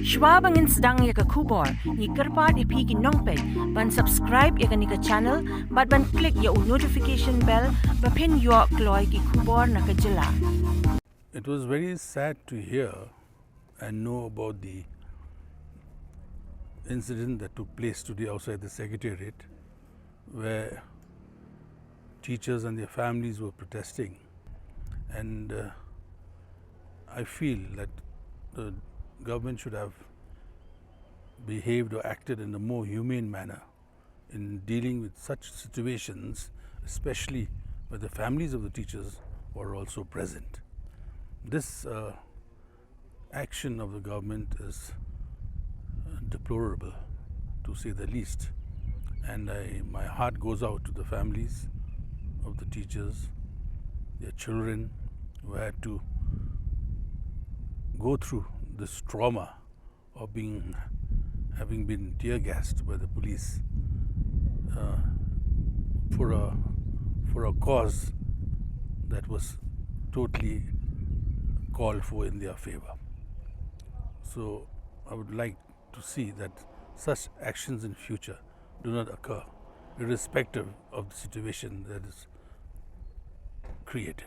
Schwabangin sedang ya ke kubor, ni kerpat ipi ki nongpek, ban subscribe ya ke ni ke channel, ban klik ya notification bell, bapin yo kloy ki kubor na ke jela. It was very sad to hear and know about the incident that took place today outside the Secretariat, where teachers and their families were protesting. And I feel that the government should have behaved or acted in a more humane manner in dealing with such situations, especially where the families of the teachers were also present. This action of the government is deplorable, to say the least, and my heart goes out to the families of the teachers, their children who had to go through this trauma of having been tear gassed by the police for a cause that was totally called for in their favor. So I would like to see that such actions in future do not occur, irrespective of the situation that is created.